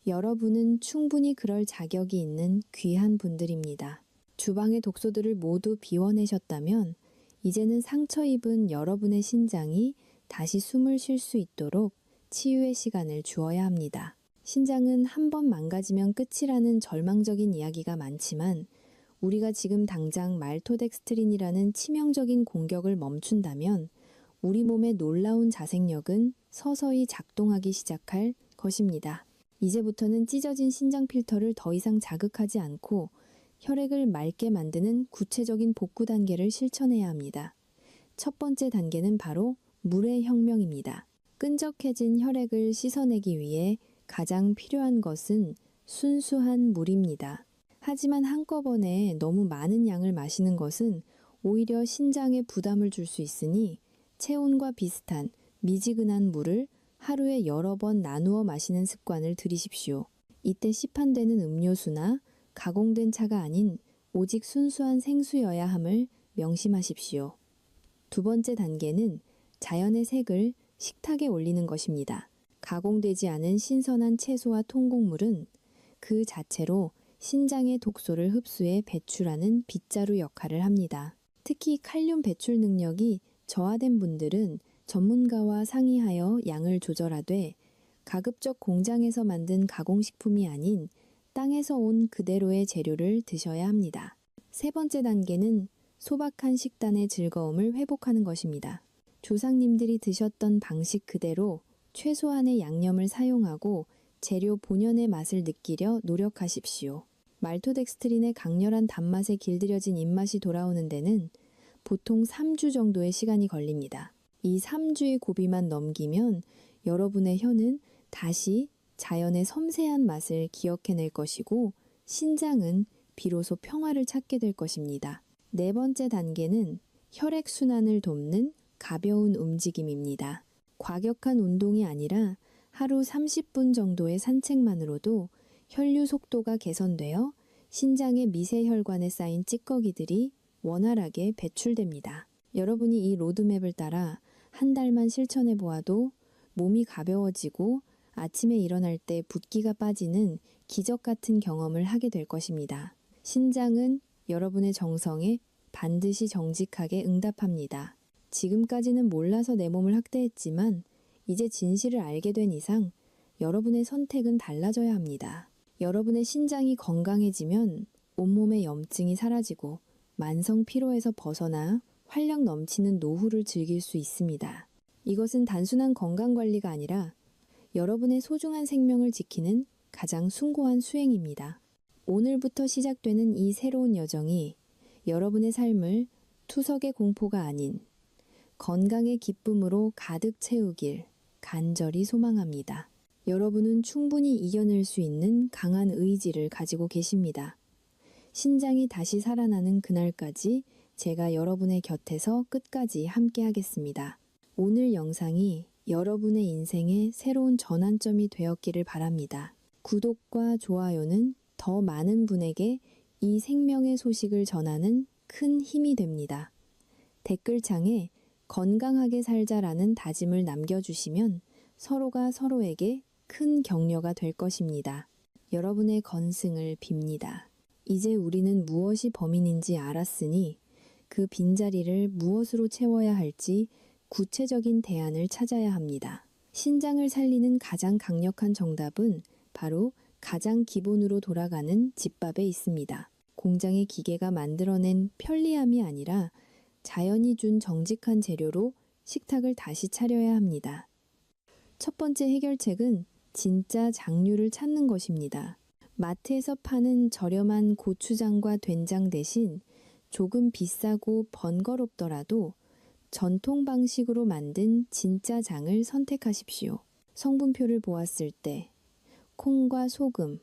S1: 여러분은 충분히 그럴 자격이 있는 귀한 분들입니다. 주방의 독소들을 모두 비워내셨다면 이제는 상처 입은 여러분의 신장이 다시 숨을 쉴 수 있도록 치유의 시간을 주어야 합니다. 신장은 한 번 망가지면 끝이라는 절망적인 이야기가 많지만 우리가 지금 당장 말토덱스트린이라는 치명적인 공격을 멈춘다면 우리 몸의 놀라운 자생력은 서서히 작동하기 시작할 것입니다. 이제부터는 찢어진 신장 필터를 더 이상 자극하지 않고 혈액을 맑게 만드는 구체적인 복구 단계를 실천해야 합니다. 첫 번째 단계는 바로 물의 혁명입니다. 끈적해진 혈액을 씻어내기 위해 가장 필요한 것은 순수한 물입니다. 하지만 한꺼번에 너무 많은 양을 마시는 것은 오히려 신장에 부담을 줄 수 있으니 체온과 비슷한 미지근한 물을 하루에 여러 번 나누어 마시는 습관을 들이십시오. 이때 시판되는 음료수나 가공된 차가 아닌 오직 순수한 생수여야 함을 명심하십시오. 두 번째 단계는 자연의 색을 식탁에 올리는 것입니다. 가공되지 않은 신선한 채소와 통곡물은 그 자체로 신장의 독소를 흡수해 배출하는 빗자루 역할을 합니다. 특히 칼륨 배출 능력이 저하된 분들은 전문가와 상의하여 양을 조절하되 가급적 공장에서 만든 가공식품이 아닌 땅에서 온 그대로의 재료를 드셔야 합니다. 세 번째 단계는 소박한 식단의 즐거움을 회복하는 것입니다. 조상님들이 드셨던 방식 그대로 최소한의 양념을 사용하고 재료 본연의 맛을 느끼려 노력하십시오. 말토덱스트린의 강렬한 단맛에 길들여진 입맛이 돌아오는 데는 보통 3주 정도의 시간이 걸립니다. 이 3주의 고비만 넘기면 여러분의 혀는 다시 자연의 섬세한 맛을 기억해낼 것이고 신장은 비로소 평화를 찾게 될 것입니다. 네 번째 단계는 혈액순환을 돕는 가벼운 움직임입니다. 과격한 운동이 아니라 하루 30분 정도의 산책만으로도 혈류 속도가 개선되어 신장의 미세혈관에 쌓인 찌꺼기들이 원활하게 배출됩니다. 여러분이 이 로드맵을 따라 한 달만 실천해 보아도 몸이 가벼워지고 아침에 일어날 때 붓기가 빠지는 기적 같은 경험을 하게 될 것입니다. 신장은 여러분의 정성에 반드시 정직하게 응답합니다. 지금까지는 몰라서 내 몸을 학대했지만 이제 진실을 알게 된 이상 여러분의 선택은 달라져야 합니다. 여러분의 신장이 건강해지면 온몸의 염증이 사라지고 만성 피로에서 벗어나 활력 넘치는 노후를 즐길 수 있습니다. 이것은 단순한 건강관리가 아니라 여러분의 소중한 생명을 지키는 가장 숭고한 수행입니다. 오늘부터 시작되는 이 새로운 여정이 여러분의 삶을 투석의 공포가 아닌 건강의 기쁨으로 가득 채우길 간절히 소망합니다. 여러분은 충분히 이겨낼 수 있는 강한 의지를 가지고 계십니다. 신장이 다시 살아나는 그날까지 제가 여러분의 곁에서 끝까지 함께 하겠습니다. 오늘 영상이 여러분의 인생의 새로운 전환점이 되었기를 바랍니다. 구독과 좋아요는 더 많은 분에게 이 생명의 소식을 전하는 큰 힘이 됩니다. 댓글창에 건강하게 살자라는 다짐을 남겨주시면 서로가 서로에게 큰 격려가 될 것입니다. 여러분의 건승을 빕니다. 이제 우리는 무엇이 범인인지 알았으니 그 빈자리를 무엇으로 채워야 할지 구체적인 대안을 찾아야 합니다. 신장을 살리는 가장 강력한 정답은 바로 가장 기본으로 돌아가는 집밥에 있습니다. 공장의 기계가 만들어낸 편리함이 아니라 자연이 준 정직한 재료로 식탁을 다시 차려야 합니다. 첫 번째 해결책은 진짜 장류를 찾는 것입니다. 마트에서 파는 저렴한 고추장과 된장 대신 조금 비싸고 번거롭더라도 전통 방식으로 만든 진짜 장을 선택하십시오. 성분표를 보았을 때 콩과 소금,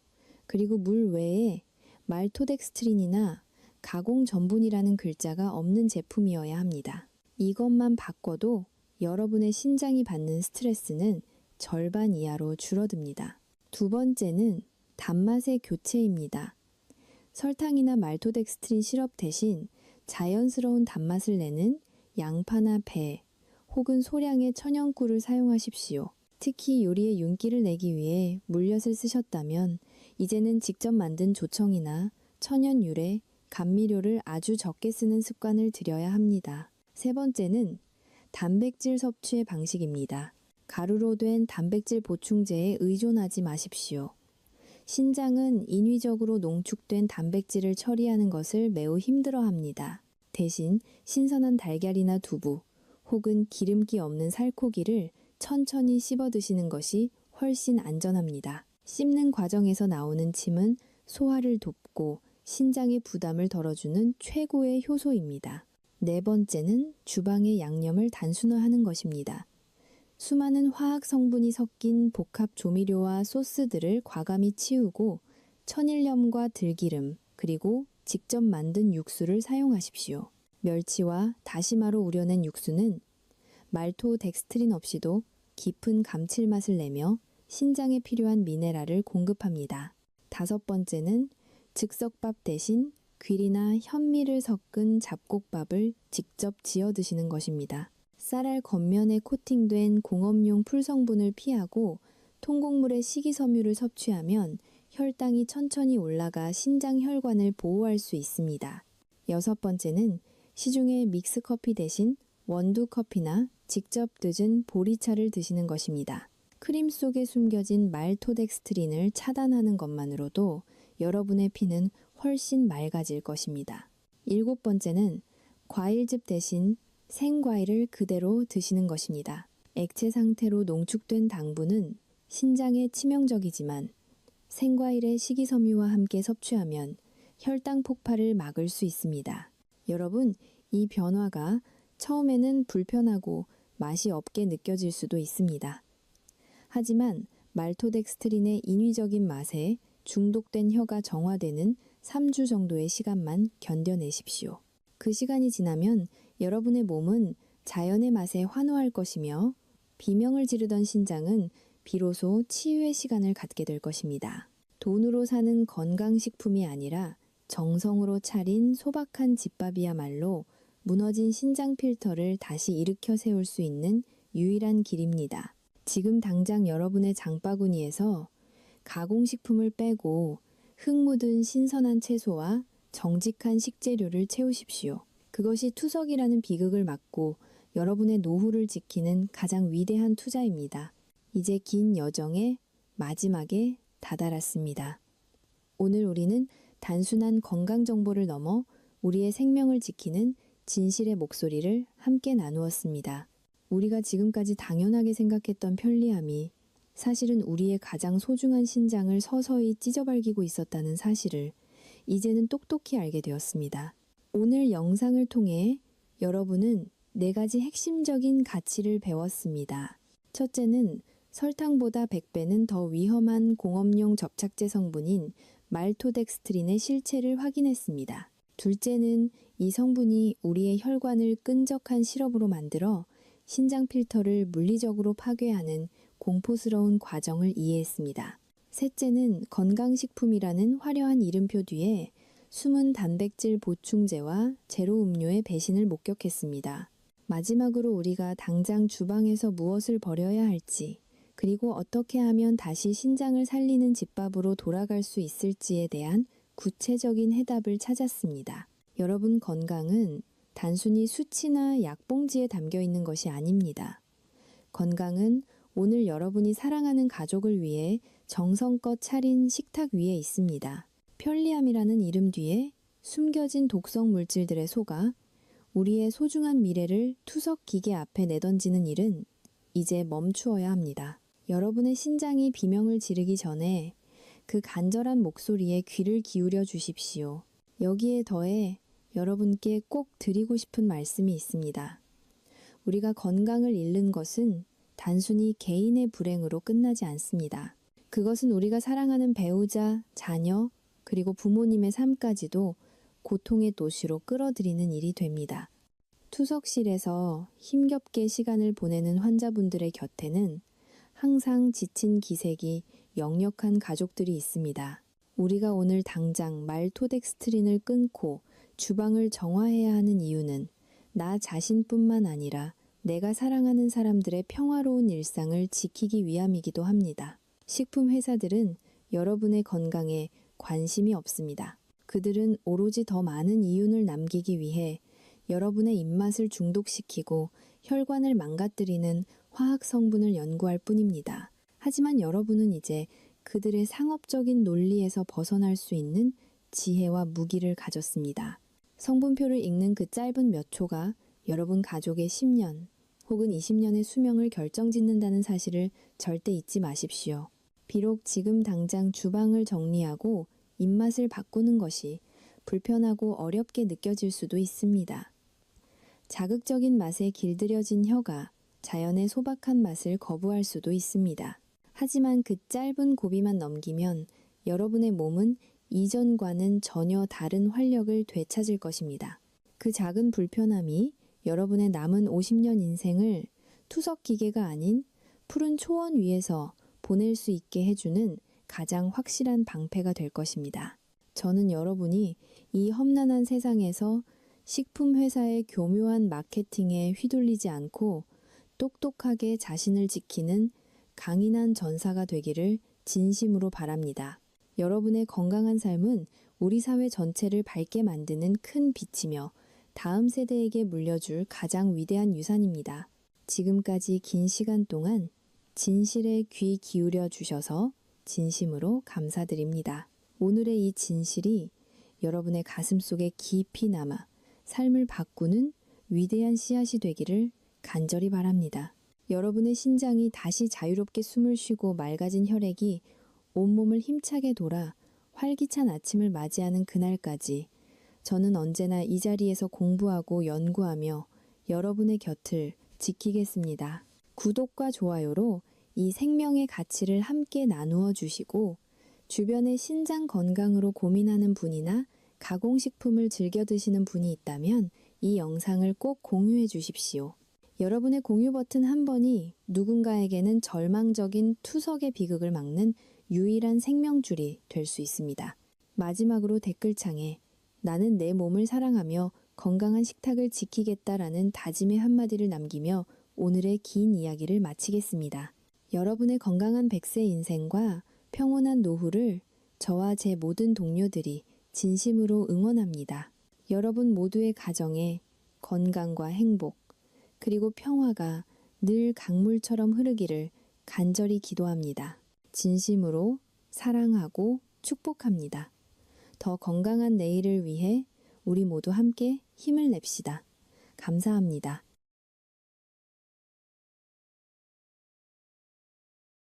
S1: 그리고 물 외에 말토덱스트린이나 가공 전분이라는 글자가 없는 제품이어야 합니다. 이것만 바꿔도 여러분의 신장이 받는 스트레스는 절반 이하로 줄어듭니다. 두 번째는 단맛의 교체입니다. 설탕이나 말토덱스트린 시럽 대신 자연스러운 단맛을 내는 양파나 배 혹은 소량의 천연꿀을 사용하십시오. 특히 요리에 윤기를 내기 위해 물엿을 쓰셨다면 이제는 직접 만든 조청이나 천연 유래, 감미료를 아주 적게 쓰는 습관을 들여야 합니다. 세 번째는 단백질 섭취의 방식입니다. 가루로 된 단백질 보충제에 의존하지 마십시오. 신장은 인위적으로 농축된 단백질을 처리하는 것을 매우 힘들어합니다. 대신 신선한 달걀이나 두부 혹은 기름기 없는 살코기를 천천히 씹어 드시는 것이 훨씬 안전합니다. 씹는 과정에서 나오는 침은 소화를 돕고 신장의 부담을 덜어주는 최고의 효소입니다. 네 번째는 주방의 양념을 단순화하는 것입니다. 수많은 화학 성분이 섞인 복합 조미료와 소스들을 과감히 치우고 천일염과 들기름, 그리고 직접 만든 육수를 사용하십시오. 멸치와 다시마로 우려낸 육수는 말토덱스트린 없이도 깊은 감칠맛을 내며 신장에 필요한 미네랄을 공급합니다. 다섯 번째는 즉석밥 대신 귀리나 현미를 섞은 잡곡밥을 직접 지어 드시는 것입니다. 쌀알 겉면에 코팅된 공업용 풀성분을 피하고 통곡물의 식이섬유를 섭취하면 혈당이 천천히 올라가 신장 혈관을 보호할 수 있습니다. 여섯 번째는 시중의 믹스커피 대신 원두커피나 직접 늦은 보리차를 드시는 것입니다. 크림 속에 숨겨진 말토덱스트린을 차단하는 것만으로도 여러분의 피는 훨씬 맑아질 것입니다. 일곱 번째는 과일즙 대신 생과일을 그대로 드시는 것입니다. 액체 상태로 농축된 당분은 신장에 치명적이지만 생과일의 식이섬유와 함께 섭취하면 혈당 폭발을 막을 수 있습니다. 여러분, 이 변화가 처음에는 불편하고 맛이 없게 느껴질 수도 있습니다. 하지만 말토덱스트린의 인위적인 맛에 중독된 혀가 정화되는 3주 정도의 시간만 견뎌내십시오. 그 시간이 지나면 여러분의 몸은 자연의 맛에 환호할 것이며 비명을 지르던 신장은 비로소 치유의 시간을 갖게 될 것입니다. 돈으로 사는 건강식품이 아니라 정성으로 차린 소박한 집밥이야말로 무너진 신장 필터를 다시 일으켜 세울 수 있는 유일한 길입니다. 지금 당장 여러분의 장바구니에서 가공식품을 빼고 흙 묻은 신선한 채소와 정직한 식재료를 채우십시오. 그것이 투석이라는 비극을 막고 여러분의 노후를 지키는 가장 위대한 투자입니다. 이제 긴 여정의 마지막에 다다랐습니다. 오늘 우리는 단순한 건강 정보를 넘어 우리의 생명을 지키는 진실의 목소리를 함께 나누었습니다. 우리가 지금까지 당연하게 생각했던 편리함이 사실은 우리의 가장 소중한 신장을 서서히 찢어발기고 있었다는 사실을 이제는 똑똑히 알게 되었습니다. 오늘 영상을 통해 여러분은 4가지 핵심적인 가치를 배웠습니다. 첫째는 설탕보다 100배는 더 위험한 공업용 접착제 성분인 말토덱스트린의 실체를 확인했습니다. 둘째는 이 성분이 우리의 혈관을 끈적한 시럽으로 만들어 신장 필터를 물리적으로 파괴하는 공포스러운 과정을 이해했습니다. 셋째는 건강식품이라는 화려한 이름표 뒤에 숨은 단백질 보충제와 제로 음료의 배신을 목격했습니다. 마지막으로 우리가 당장 주방에서 무엇을 버려야 할지, 그리고 어떻게 하면 다시 신장을 살리는 집밥으로 돌아갈 수 있을지에 대한 구체적인 해답을 찾았습니다. 여러분, 건강은 단순히 수치나 약봉지에 담겨 있는 것이 아닙니다. 건강은 오늘 여러분이 사랑하는 가족을 위해 정성껏 차린 식탁 위에 있습니다. 편리함이라는 이름 뒤에 숨겨진 독성 물질들에 속아 우리의 소중한 미래를 투석 기계 앞에 내던지는 일은 이제 멈추어야 합니다. 여러분의 신장이 비명을 지르기 전에 그 간절한 목소리에 귀를 기울여 주십시오. 여기에 더해 여러분께 꼭 드리고 싶은 말씀이 있습니다. 우리가 건강을 잃는 것은 단순히 개인의 불행으로 끝나지 않습니다. 그것은 우리가 사랑하는 배우자, 자녀, 그리고 부모님의 삶까지도 고통의 도시로 끌어들이는 일이 됩니다. 투석실에서 힘겹게 시간을 보내는 환자분들의 곁에는 항상 지친 기색이 역력한 가족들이 있습니다. 우리가 오늘 당장 말토덱스트린을 끊고 주방을 정화해야 하는 이유는 나 자신뿐만 아니라 내가 사랑하는 사람들의 평화로운 일상을 지키기 위함이기도 합니다. 식품 회사들은 여러분의 건강에 관심이 없습니다. 그들은 오로지 더 많은 이윤을 남기기 위해 여러분의 입맛을 중독시키고 혈관을 망가뜨리는 화학 성분을 연구할 뿐입니다. 하지만 여러분은 이제 그들의 상업적인 논리에서 벗어날 수 있는 지혜와 무기를 가졌습니다. 성분표를 읽는 그 짧은 몇 초가 여러분 가족의 10년 혹은 20년의 수명을 결정짓는다는 사실을 절대 잊지 마십시오. 비록 지금 당장 주방을 정리하고 입맛을 바꾸는 것이 불편하고 어렵게 느껴질 수도 있습니다. 자극적인 맛에 길들여진 혀가 자연의 소박한 맛을 거부할 수도 있습니다. 하지만 그 짧은 고비만 넘기면 여러분의 몸은 이전과는 전혀 다른 활력을 되찾을 것입니다. 그 작은 불편함이 여러분의 남은 50년 인생을 투석 기계가 아닌 푸른 초원 위에서 보낼 수 있게 해주는 가장 확실한 방패가 될 것입니다. 저는 여러분이 이 험난한 세상에서 식품 회사의 교묘한 마케팅에 휘둘리지 않고 똑똑하게 자신을 지키는 강인한 전사가 되기를 진심으로 바랍니다. 여러분의 건강한 삶은 우리 사회 전체를 밝게 만드는 큰 빛이며 다음 세대에게 물려줄 가장 위대한 유산입니다. 지금까지 긴 시간 동안 진실에 귀 기울여 주셔서 진심으로 감사드립니다. 오늘의 이 진실이 여러분의 가슴속에 깊이 남아 삶을 바꾸는 위대한 씨앗이 되기를 간절히 바랍니다. 여러분의 신장이 다시 자유롭게 숨을 쉬고 맑아진 혈액이 온몸을 힘차게 돌아 활기찬 아침을 맞이하는 그날까지 저는 언제나 이 자리에서 공부하고 연구하며 여러분의 곁을 지키겠습니다. 구독과 좋아요로 이 생명의 가치를 함께 나누어 주시고 주변에 신장 건강으로 고민하는 분이나 가공식품을 즐겨 드시는 분이 있다면 이 영상을 꼭 공유해 주십시오. 여러분의 공유 버튼 한 번이 누군가에게는 절망적인 투석의 비극을 막는 유일한 생명줄이 될 수 있습니다. 마지막으로 댓글창에 나는 내 몸을 사랑하며 건강한 식탁을 지키겠다라는 다짐의 한마디를 남기며 오늘의 긴 이야기를 마치겠습니다. 여러분의 건강한 100세 인생과 평온한 노후를 저와 제 모든 동료들이 진심으로 응원합니다. 여러분 모두의 가정에 건강과 행복, 그리고 평화가 늘 강물처럼 흐르기를 간절히 기도합니다. 진심으로 사랑하고 축복합니다. 더 건강한 내일을 위해 우리 모두 함께 힘을 냅시다. 감사합니다.